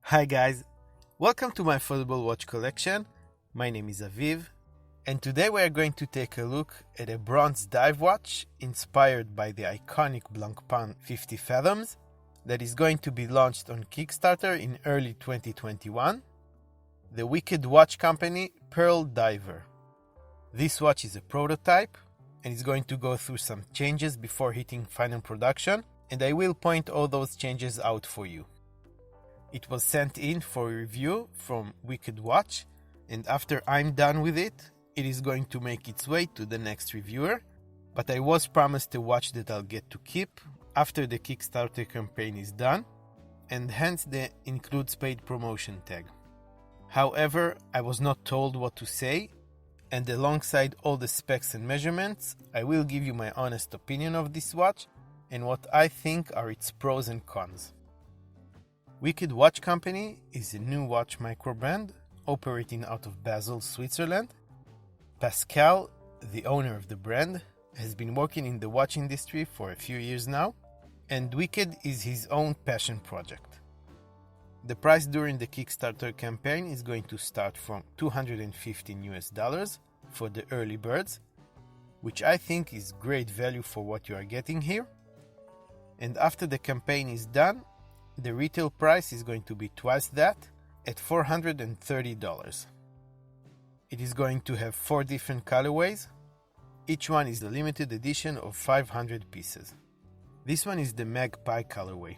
Hi guys, welcome to my foldable watch collection. My name is Aviv, and today we are going to take a look at a bronze dive watch inspired by the iconic Blancpain 50 Fathoms that is going to be launched on Kickstarter in early 2021. The Wicked Watch Company Pearl Diver. This watch is a prototype and is going to go through some changes before hitting final production, and I will point all those changes out for you. It was sent in for review from Wicked Watch, and after I'm done with it, it is going to make its way to the next reviewer, but I was promised a watch that I'll get to keep after the Kickstarter campaign is done, and hence the includes paid promotion tag. However, I was not told what to say, and alongside all the specs and measurements, I will give you my honest opinion of this watch and what I think are its pros and cons. Wicked Watch Company is a new watch microbrand operating out of Bezel, Switzerland. Pascal, the owner of the brand, has been working in the watch industry for a few years now, and Wicked is his own passion project. The price during the Kickstarter campaign is going to start from $215 for the early birds, which I think is great value for what you are getting here. And after the campaign is done, the retail price is going to be twice that at $430. It is going to have 4 different colorways. Each one is a limited edition of 500 pieces. This one is the Magpie colorway.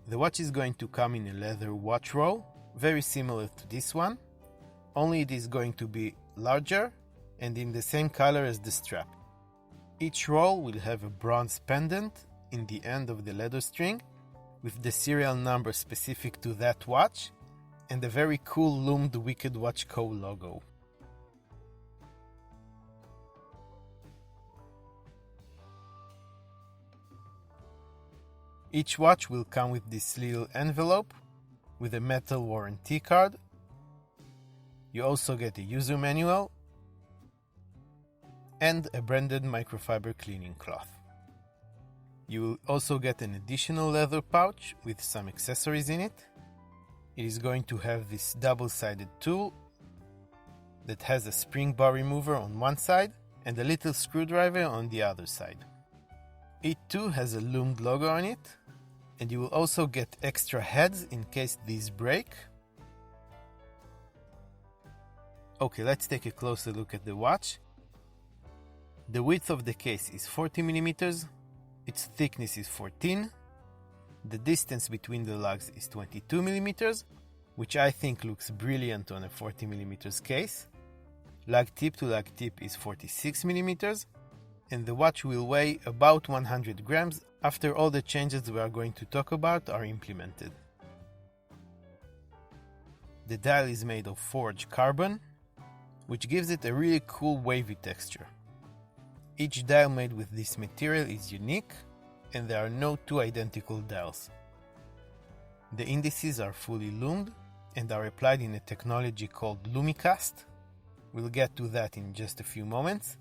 The watch is going to come in a leather watch roll, very similar to this one, only it is going to be larger and in the same color as the strap. Each roll will have a bronze pendant in the end of the leather string with the serial number specific to that watch and a very cool loomed Wicked Watch Co. logo. Each watch will come with this little envelope with a metal warranty card. You also get a user manual and a branded microfiber cleaning cloth. You will also get an additional leather pouch with some accessories in it. It is going to have this double-sided tool that has a spring bar remover on one side and a little screwdriver on the other side. It too has a loomed logo on it, and you will also get extra heads in case these break. Okay, let's take a closer look at the watch. The width of the case is 40 millimeters. Its thickness is 14. The distance between the lugs is 22 millimeters, which I think looks brilliant on a 40 millimeters case. Lug tip to lug tip is 46 millimeters, and the watch will weigh about 100 grams after all the changes we are going to talk about are implemented. The dial is made of forged carbon, which gives it a really cool wavy texture. Each dial made with this material is unique, and there are no two identical dials. The indices are fully loomed and are applied in a technology called Lume. We'll get to that in just a few moments.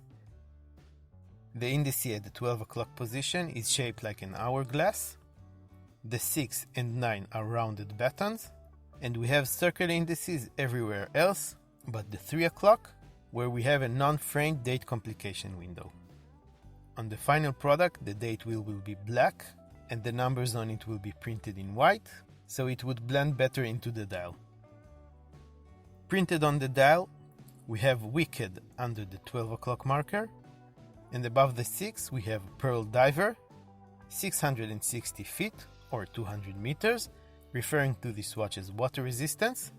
The indice at the 12 o'clock position is shaped like an hourglass. The 6 and 9 are rounded batons, and we have circular indices everywhere else but the 3 o'clock, where we have a non-framed date complication window. On the final product, the date wheel will be black and the numbers on it will be printed in white, so it would blend better into the dial. Printed on the dial, we have Wicked under the 12 o'clock marker, and above the 6 we have Pearl Diver, 660 feet or 200 meters, referring to this watch's water resistance,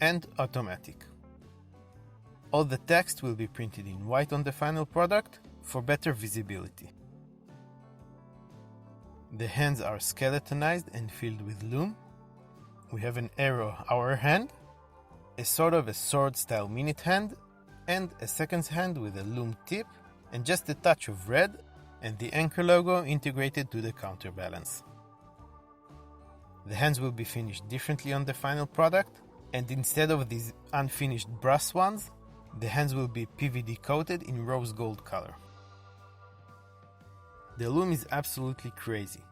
and automatic. All the text will be printed in white on the final product for better visibility. The hands are skeletonized and filled with lume. We have an arrow hour hand, a sort of a sword style minute hand, and a seconds hand with a lume tip and just a touch of red, and the anchor logo integrated to the counterbalance. The hands will be finished differently on the final product, and instead of these unfinished brass ones, the hands will be PVD coated in rose gold color. The lume is absolutely crazy.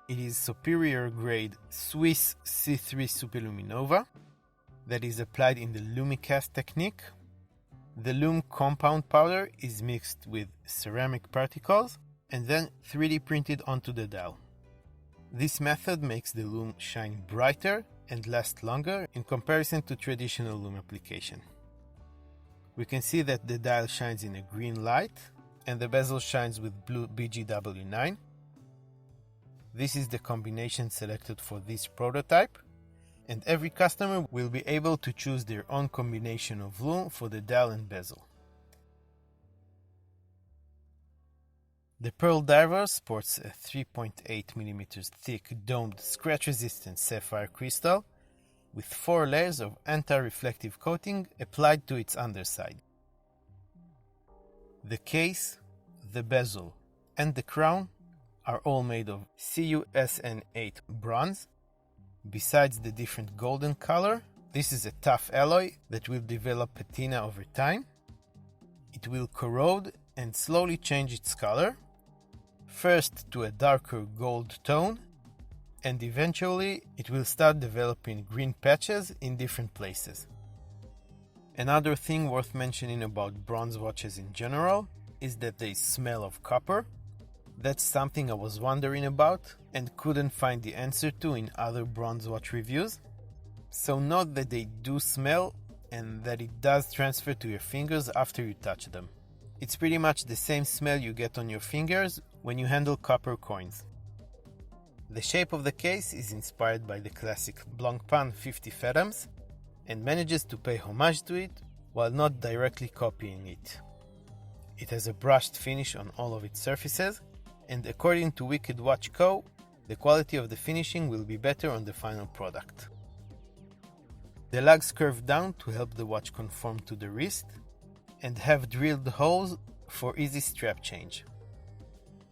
It is superior grade Swiss C3 Superluminova that is applied in the Lume cast technique. The Lume compound powder is mixed with ceramic particles and then 3D printed onto the dial. This method makes the Lume shine brighter and last longer in comparison to traditional Lume application. We can see that the dial shines in a green light and the bezel shines with blue BGW9. This is the combination selected for this prototype, and every customer will be able to choose their own combination of Lume for the dial and bezel. The Pearl Diver sports a 3.8mm thick domed scratch-resistant sapphire crystal with 4 layers of anti-reflective coating applied to its underside. The case, the bezel, and the crown are all made of CuSN8 bronze. Besides the different golden color, this is a tough alloy that will develop patina over time. It will corrode and slowly change its color, first to a darker gold tone, and eventually it will start developing green patches in different places. Another thing worth mentioning about bronze watches in general is that they smell of copper. That's something I was wondering about and couldn't find the answer to in other bronze watch reviews. So note that they do smell and that it does transfer to your fingers after you touch them. It's pretty much the same smell you get on your fingers when you handle copper coins. The shape of the case is inspired by the classic Blancpain 50 fathoms and manages to pay homage to it while not directly copying it. It has a brushed finish on all of its surfaces, and according to Wicked Watch Co., the quality of the finishing will be better on the final product. The lugs curve down to help the watch conform to the wrist and have drilled holes for easy strap change.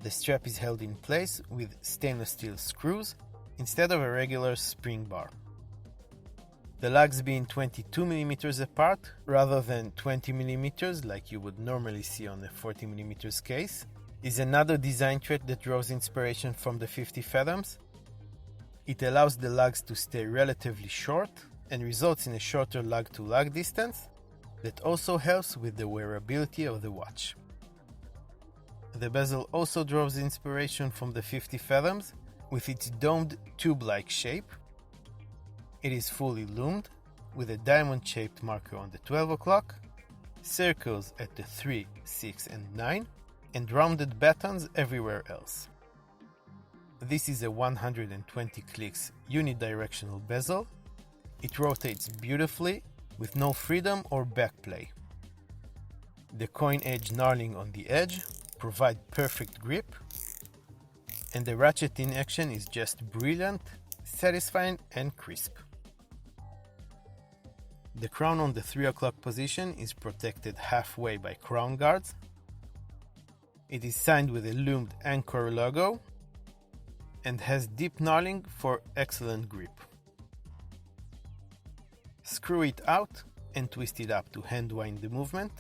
The strap is held in place with stainless steel screws instead of a regular spring bar. The lugs being 22mm apart rather than 20mm like you would normally see on a 40mm case is another design trait that draws inspiration from the 50 fathoms. It allows the lugs to stay relatively short and results in a shorter lug-to-lug distance that also helps with the wearability of the watch. The bezel also draws inspiration from the 50 fathoms with its domed tube-like shape. It is fully lumed with a diamond-shaped marker on the 12 o'clock, circles at the 3, 6 and 9, and rounded buttons everywhere else. This is a 120 clicks unidirectional bezel. It rotates beautifully with no freedom or backplay. The coin edge knurling on the edge provide perfect grip, and the ratchet in action is just brilliant, satisfying and crisp. The crown on the 3 o'clock position is protected halfway by crown guards. It is signed with a lumed Anchor logo and has deep knurling for excellent grip. Screw it out and twist it up to hand wind the movement.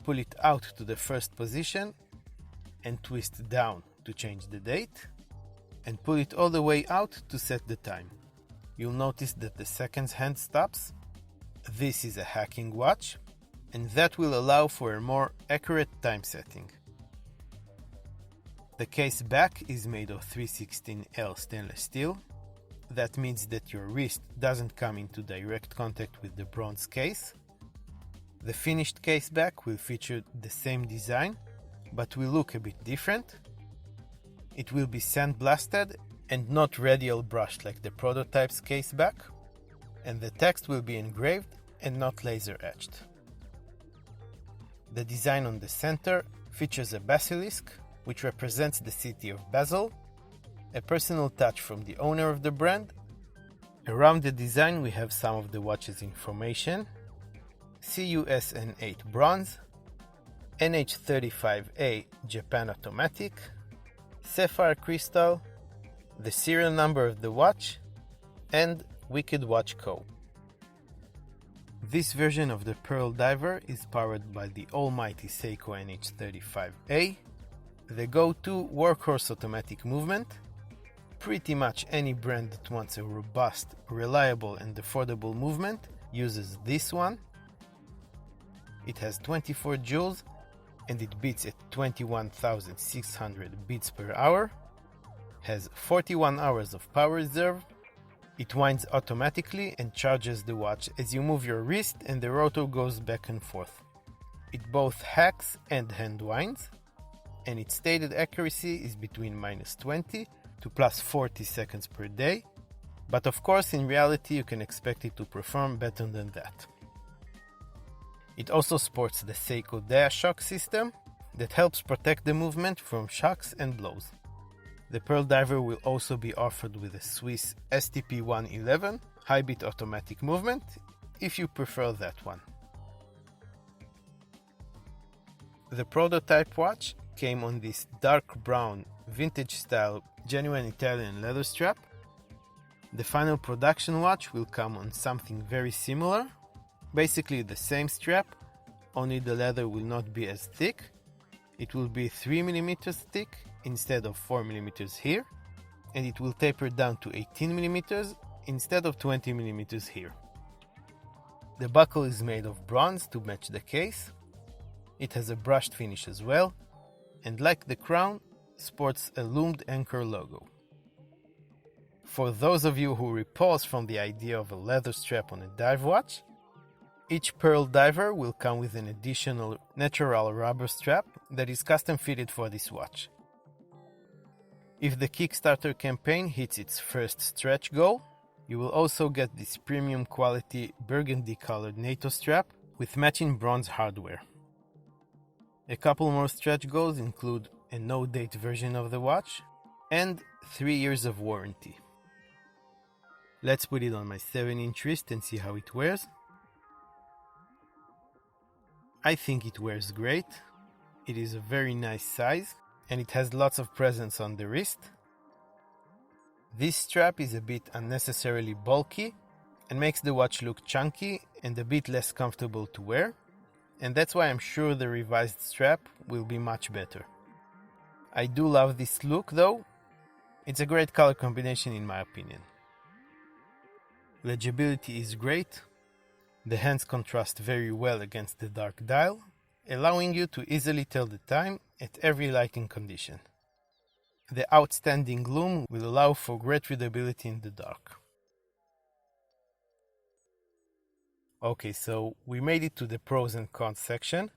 Pull it out to the first position and twist down to change the date, and pull it all the way out to set the time. You'll notice that the seconds hand stops. This is a hacking watch, and that will allow for a more accurate time setting. The case back is made of 316L stainless steel. That means that your wrist doesn't come into direct contact with the bronze case. The finished case back will feature the same design, but will look a bit different. It will be sandblasted and not radial brushed like the prototype's case back, and the text will be engraved and not laser etched. The design on the center features a basilisk, which represents the city of Bezel, a personal touch from the owner of the brand. Around the design we have some of the watch's information: CuSN8 bronze, NH35A Japan automatic, sapphire crystal, the serial number of the watch, and Wicked Watch Co. This version of the Pearl Diver is powered by the almighty Seiko NH35A, the go-to workhorse automatic movement, pretty much any brand that wants a robust, reliable and affordable movement uses this one. It has 24 joules and it beats at 21,600 beats per hour, has 41 hours of power reserve. It winds automatically and charges the watch as you move your wrist and the rotor goes back and forth. It both hacks and hand winds, and its stated accuracy is between -20 to +40 seconds per day, but of course in reality you can expect it to perform better than that. It also sports the Seiko Dia-Shock system that helps protect the movement from shocks and blows. The Pearl Diver will also be offered with a Swiss STP-111 high-beat automatic movement if you prefer that one. The prototype watch came on this dark brown vintage style genuine Italian leather strap. The final production watch will come on something very similar, basically the same strap, only the leather will not be as thick. It will be 3 mm thick instead of 4 mm here, and it will taper down to 18 mm instead of 20 mm here. The buckle is made of bronze to match the case. It has a brushed finish as well, and like the crown, sports a loomed anchor logo. For those of you who repulse from the idea of a leather strap on a dive watch, each Pearl Diver will come with an additional natural rubber strap that is custom fitted for this watch. If the Kickstarter campaign hits its first stretch goal, you will also get this premium quality burgundy colored NATO strap with matching bronze hardware. A couple more stretch goals include a no-date version of the watch and 3 years of warranty. Let's put it on my 7-inch wrist and see how it wears. I think it wears great. It is a very nice size and it has lots of presence on the wrist. This strap is a bit unnecessarily bulky and makes the watch look chunky and a bit less comfortable to wear, and that's why I'm sure the revised strap will be much better. I do love this look though. It's a great color combination in my opinion. Legibility is great. The hands contrast very well against the dark dial, allowing you to easily tell the time at every lighting condition. The outstanding lume will allow for great readability in the dark. Okay, so we made it to the pros and cons section.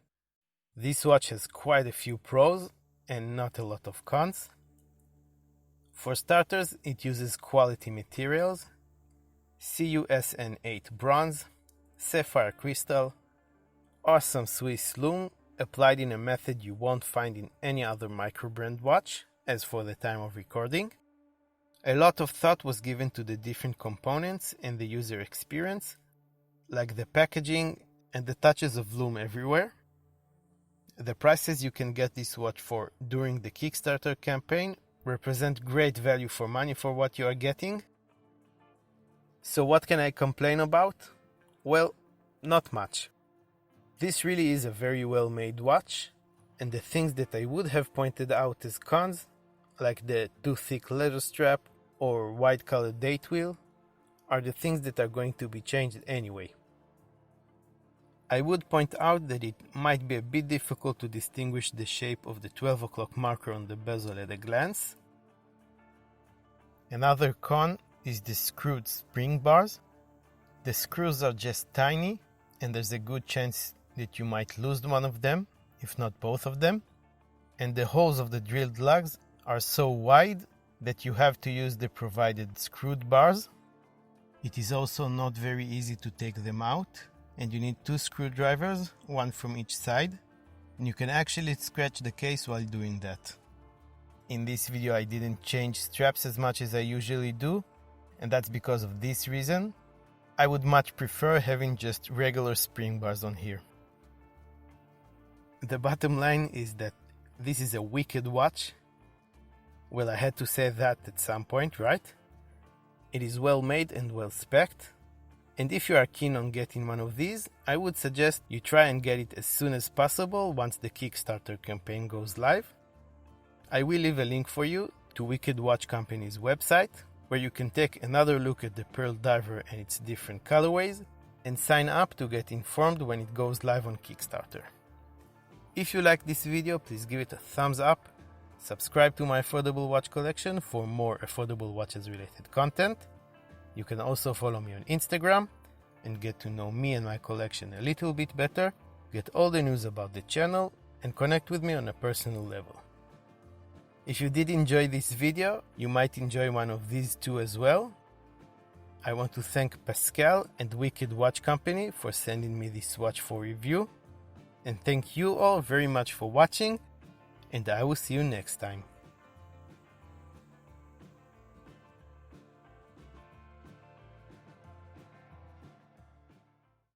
This watch has quite a few pros and not a lot of cons. For starters, it uses quality materials: CUSN8 bronze, sapphire crystal, awesome Swiss lume applied in a method you won't find in any other Microbrand watch, as for the time of recording. A lot of thought was given to the different components and the user experience, like the packaging and the touches of lume everywhere. The prices you can get this watch for during the Kickstarter campaign represent great value for money for what you are getting. So what can I complain about? Well, not much. This really is a very well made watch, and the things that I would have pointed out as cons, like the too thick leather strap or white colored date wheel, are the things that are going to be changed anyway. I would point out that it might be a bit difficult to distinguish the shape of the 12 o'clock marker on the bezel at a glance. Another con is the screwed spring bars. The screws are just tiny, and there's a good chance that you might lose one of them, if not both of them. And the holes of the drilled lugs are so wide that you have to use the provided screwed bars. It is also not very easy to take them out, and you need 2 screwdrivers, one from each side, and you can actually scratch the case while doing that. In this video I didn't change straps as much as I usually do, and that's because of this reason. I would much prefer having just regular spring bars on here. The bottom line is that this is a wicked watch. Well, I had to say that at some point, right? It is well made and well spec'd. And if you are keen on getting one of these, I would suggest you try and get it as soon as possible once the Kickstarter campaign goes live. I will leave a link for you to Wicked Watch Company's website, where you can take another look at the Pearl Diver and its different colorways, and sign up to get informed when it goes live on Kickstarter. If you like this video, please give it a thumbs up, subscribe to my affordable watch collection for more affordable watches related content. You can also follow me on Instagram and get to know me and my collection a little bit better, get all the news about the channel, and connect with me on a personal level. If you did enjoy this video, you might enjoy one of these two as well. I want to thank Pascal and Wicked Watch Company for sending me this watch for review. And thank you all very much for watching, and I will see you next time.